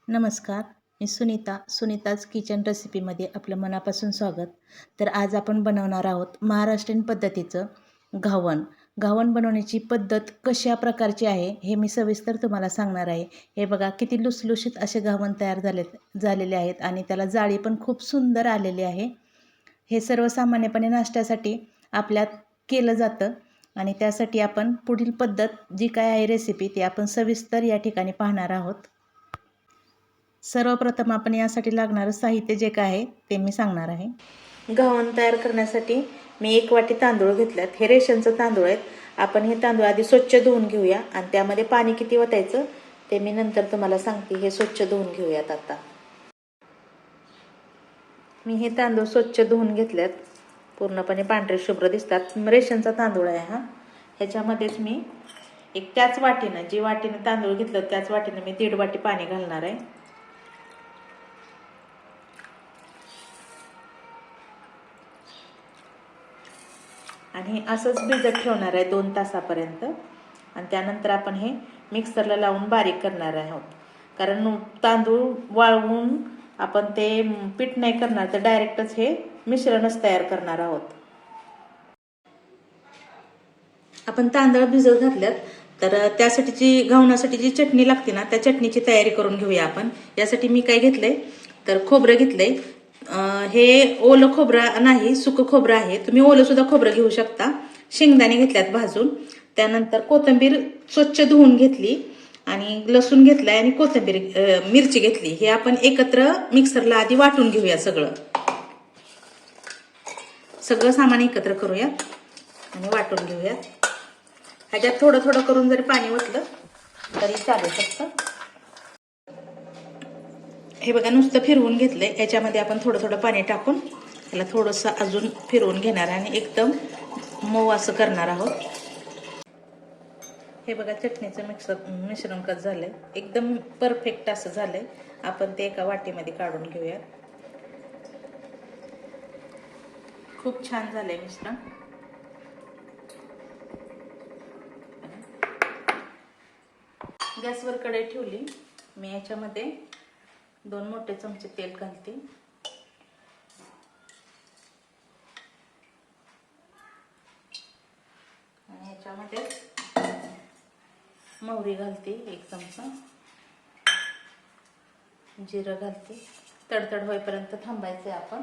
नमस्कार, मी सुनीताज किचन रेसिपीमध्ये आपलं मनापासून स्वागत. तर आज आपण बनवणार आहोत महाराष्ट्रीयन पद्धतीचं घावण. घावण बनवण्याची पद्धत कशा प्रकारची आहे हे मी सविस्तर तुम्हाला सांगणार आहे. हे बघा किती लुसलुशीत असे घावण तयार झालेले आहेत आणि त्याला जाळी पण खूप सुंदर आलेली आहे. हे सर्वसामान्यपणे नाश्त्यासाठी आपल्यात केलं जातं आणि त्यासाठी आपण पुढील पद्धत जी काय आहे रेसिपी ती आपण सविस्तर या ठिकाणी पाहणार आहोत. सर्वप्रथम आपण यासाठी लागणारं साहित्य जे काय आहे ते मी सांगणार आहे. घावण तयार करण्यासाठी मी 1 वाटी तांदूळ घेतल्यात. हे रेशनचं तांदूळ आहेत. आपण हे तांदूळ आधी स्वच्छ धुवून घेऊया आणि त्यामध्ये पाणी किती ओतायचं ते मी नंतर तुम्हाला सांगते. हे स्वच्छ धुवून घेऊयात. आता मी हे तांदूळ स्वच्छ धुवून घेतल्यात. पूर्णपणे पांढरे शुभ्र दिसतात. रेशनचा तांदूळ आहे हा. ह्याच्यामध्येच मी त्याच वाटीनं जी वाटीनं तांदूळ घेतलं त्याच वाटीनं मी 1.5 वाटी पाणी घालणार आहे. आणि असंच भिजत ठेवणार आहे 2 तासापर्यंत आणि त्यानंतर आपण हे मिक्सरला लावून बारीक करणार आहोत. कारण तांदूळ वाळवून आपण ते पीठ नाही करणार, तर डायरेक्टच हे मिश्रणच तयार करणार आहोत. आपण तांदूळ भिजत घातल्यात, तर त्यासाठी घावणासाठी जी चटणी लागते ना त्या चटणीची तयारी करून घेऊया आपण. यासाठी मी काय घेतलंय तर खोबरं घेतलंय. हे ओलं खोबरं नाही, सुकं खोबरं आहे. तुम्ही ओलं सुद्धा खोबरं घेऊ शकता. शेंगदाणे घेतल्यात भाजून. त्यानंतर कोथिंबीर स्वच्छ धुवून घेतली आणि लसूण घेतलाय आणि मिरची घेतली. हे आपण एकत्र मिक्सरला आधी वाटून घेऊया. सगळं सामान एकत्र करूयात आणि वाटून घेऊयात. ह्याच्यात थोडं थोडं करून जरी पाणी ओतलं तरी चालू शकतं. हे बघा नुसतं फिरवून घेतलंय. याच्यामध्ये आपण थोडं थोडं पाणी टाकून त्याला थोडंसं अजून फिरवून घेणार आणि एकदम मऊ असं करणार आहोत. हे बघा चटणीचं मिश्रण कसं झालंय, एकदम परफेक्ट असं झालंय. आपण ते एका वाटीमध्ये काढून घेऊया. खूप छान झालंय मिश्रण. गॅसवर कढई ठेवली. मी याच्यामध्ये 2 मोठे चमचे तेल घालते आणि याच्यामध्ये मोहरी घालते 1 चमचा, जिरं घालते. तडतड होईपर्यंत थांबायचे आपण.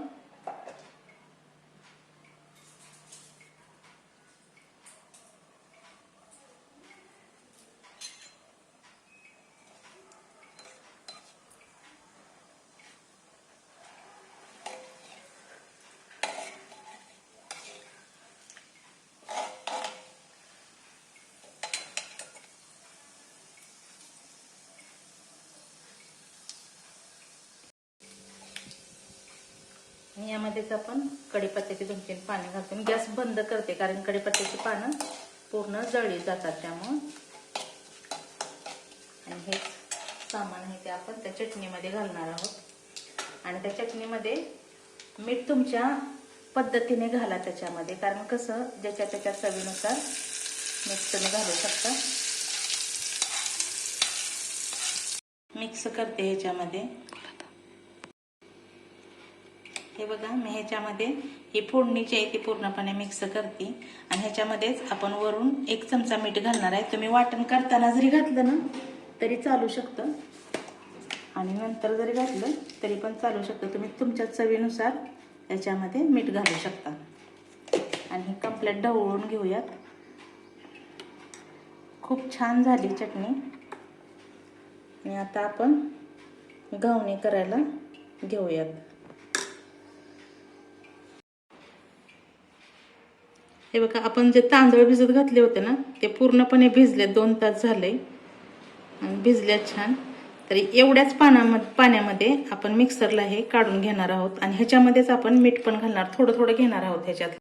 यामध्येच आपण कढीपत्त्याची 2-3 पाने घालतो. गॅस बंद करते कारण कढीपत्त्याची पानं पूर्ण जळली जातात त्यामुळे. आणि हे सामान आहे ते आपण त्या चटणीमध्ये घालणार आहोत. आणि त्या चटणीमध्ये मीठ तुमच्या पद्धतीने घाला त्याच्यामध्ये, कारण कसं ज्याच्या त्याच्या चवीनुसार मीठ तुम्ही घालू शकता. मिक्स करते ह्याच्यामध्ये. हे बघा मी ह्याच्यामध्ये ही फोडणीची आहे ती पूर्णपणे मिक्स करते आणि ह्याच्यामध्येच आपण वरून 1 चमचा मीठ घालणार आहे. तुम्ही वाटण करताना जरी घातलं ना तरी चालू शकतं आणि नंतर जरी घातलं तरी पण चालू शकतं. तुम्ही तुमच्या चवीनुसार याच्यामध्ये मीठ घालू शकता. आणि हे कंप्लीट ढवळून घेऊयात. खूप छान झाली चटणी. आणि आता आपण घावणे करायला घेऊयात. हे बघा आपण जे तांदूळ भिजत घातले होते ना ते पूर्णपणे भिजले. 2 तास झाले आणि भिजल्यात छान. तरी एवढ्याच पाण्यामध्ये आपण मिक्सरला हे काढून घेणार आहोत आणि ह्याच्यामध्येच आपण मीठ पण घालणार. थोडं थोडं घेणार आहोत ह्याच्यातलंच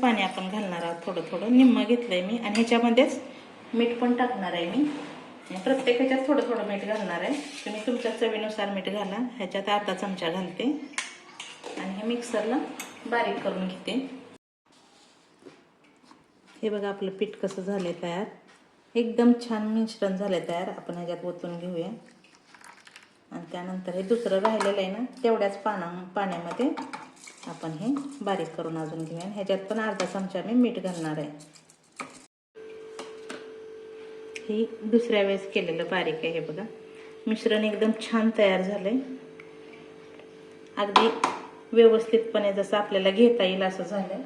पाणी आपण घालणार आहोत. थोडं थोडं निम्म घेतलंय मी आणि ह्याच्यामध्येच मीठ पण टाकणार आहे मी. प्रत्येक ह्याच्यात थोडं थोडं मीठ घालणार आहे. तुम्ही तुमच्या चवीनुसार मीठ घाला. ह्याच्यात अर्धा चमचा घालते आणि हे मिक्सरला बारीक करून घेते. हे बघा आपलं पीठ कसं झालंय तयार. एकदम छान मिश्रण झालं तयार. आपण ह्याच्यात ओतून घेऊया आणि त्यानंतर हे दुसरं राहिलेलं आहे ना तेवढ्याच पाण्यामध्ये आपण हे बारीक करून अजून घेऊया. ह्याच्यात पण अर्धा चमचा मी मीठ घालणार आहे. हे दुसऱ्या वेळेस केलेलं बारीक आहे. हे बघा मिश्रण एकदम छान तयार झालंय. अगदी व्यवस्थितपणे जसं आपल्याला घेता येईल असं झालंय.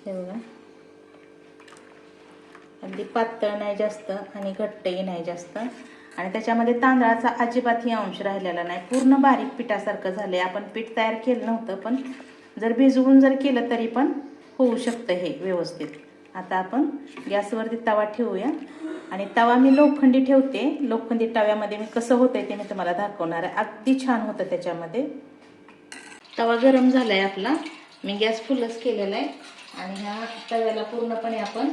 हे बघा अगदी पातळ नाही जास्त आणि घट्टही नाही जास्त आणि त्याच्यामध्ये तांदळाचा अजिबातही अंश राहिलेला नाही. पूर्ण बारीक पिठासारखं झालंय. आपण पीठ तयार केलं नव्हतं पण जर भिजवून जर केलं तरी पण होऊ शकतं हे व्यवस्थित. आता आपण गॅसवरती तवा ठेवूया आणि तवा मी लोखंडी ठेवते. लोखंडी तव्यामध्ये मी कसं होतंय ते मी तुम्हाला दाखवणार आहे. अगदी छान होतं त्याच्यामध्ये. तवा गरम झालाय आपला. मी गॅस फुलच केलेला आहे आणि ह्या तव्याला पूर्णपणे आपण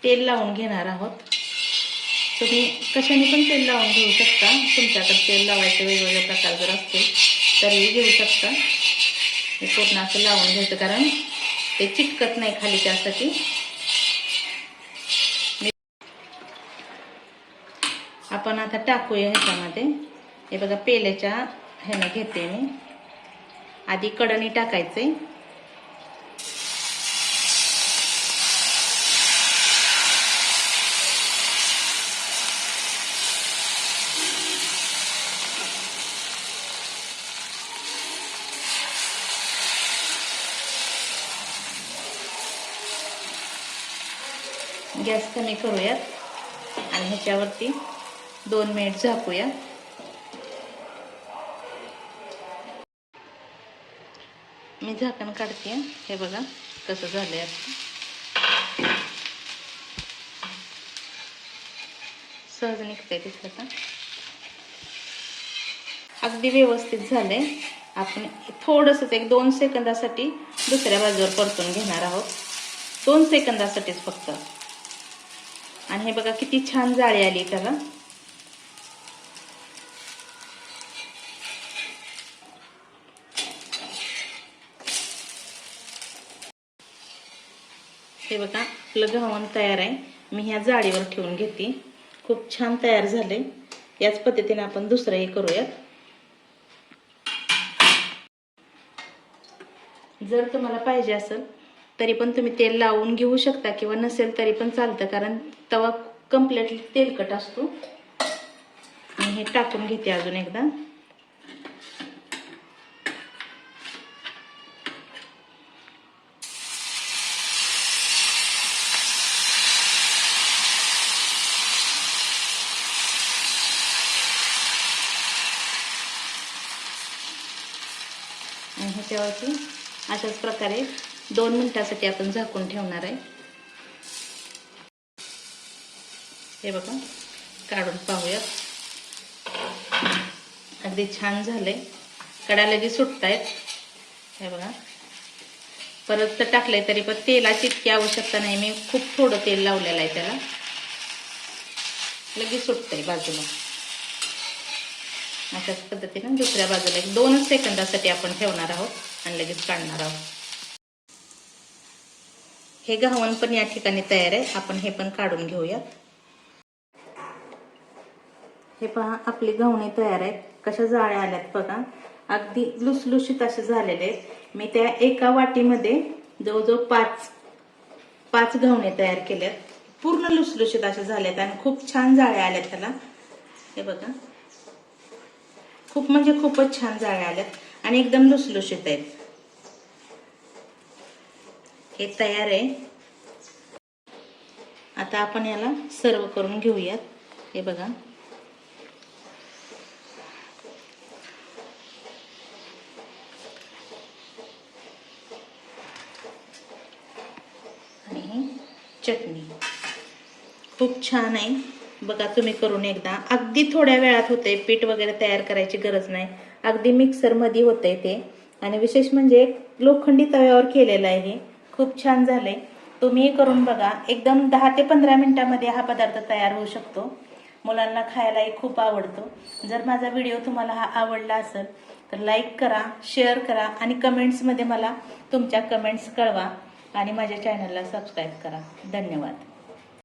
तेल लावून घेणार आहोत. तुम्ही कशाने पण तेल लावून घेऊ शकता. तुमच्याकडे तेल लावायचे वेगवेगळे प्रकार जर असतील तरीही घेऊ शकता. हे पूर्ण असं लावून घ्यायचं कारण ते चिटकत नाही खाली, त्यासाठी. आपण आता टाकूया ह्याच्यामध्ये. हे बघा पेल्याच्या ह्याने घेते मी. आधी कढई टाकायचे. गॅस कमी करूयात आणि ह्याच्यावरती 2 मिनिट झाकूया. मी झाकण काढते. हे बघा कसं झालंय. सहज निघतंय तिथं का. अगदी व्यवस्थित झालंय. आपण थोडंसं 1-2 सेकंदासाठी दुसऱ्या बाजूवर परतून घेणार आहोत. 2 सेकंदासाठीच फक्त. आणि हे बघा किती छान जाळी आली त्याला. हे बघा आपलं घावन तयार आहे. मी ह्या जाळीवर ठेवून घेते. खूप छान तयार झाले. याच पद्धतीने आपण दुसरंही करूयात. जर तुम्हाला पाहिजे असेल तरी पण तुम्ही तेल लावून घेऊ शकता किंवा नसेल तरी पण चालतं, कारण तवा कम्प्लीटली तेलकट असतो. आणि हे टाकून घेते अजून एकदा. आणि ह्याच्यावरती अशाच प्रकारे 2 मिनिटासाठी आपण झाकून ठेवणार आहे. हे बघा काढून पाहूया. अगदी छान झाले. कडा लगेच सुटतायत. हे बघा परत तर टाकले तरी पण तेलाची इतकी आवश्यकता नाही. मी खूप थोडं तेल लावलेलं आहे त्याला. लगेच सुटतंय बाजूला. अशाच पद्धतीने दुसऱ्या बाजूला 1-2 सेकंदासाठी आपण ठेवणार आहोत आणि लगेच काढणार आहोत. हे घावन पण या ठिकाणी तयार आहे. आपण हे पण काढून घेऊयात. हे पहा आपली घावणे तयार आहेत. कशा जाळ्या आल्यात बघा. अगदी लुसलुशीत असे झालेले आहेत. मी त्या एका वाटीमध्ये जवळजवळ 5 घावणे तयार केल्यात. पूर्ण लुसलुशीत असे झालेत आणि खूप छान जाळ्या आल्यात त्याला. हे बघा खूप म्हणजे खूपच छान जाळ्या आल्यात आणि एकदम लुसलुशीत आहेत. हे तयार आहे. आता आपण याला सर्व करून घेऊयात. हे बघा आणि चटणी खूप छान आहे. बघा तुम्ही करून एकदा. अगदी थोड्या वेळात होते. पीठ वगैरे तयार करायची गरज नाही. अगदी मिक्सरमध्ये होते ते. आणि विशेष म्हणजे लोखंडी तव्यावर केलेलं आहे. हे खूप छान झालंय. तुम्ही करून बघा. एकदम 10 ते 15 मिनिटांमध्ये हा पदार्थ तयार होऊ शकतो. मुलांना खायलाही खूप आवडतो. जर माझा व्हिडिओ तुम्हाला हा आवडला असेल तर लाईक करा, शेअर करा आणि कमेंट्समध्ये मला तुमच्या कमेंट्स कळवा. आणि माझ्या चॅनलला सबस्क्राईब करा. धन्यवाद.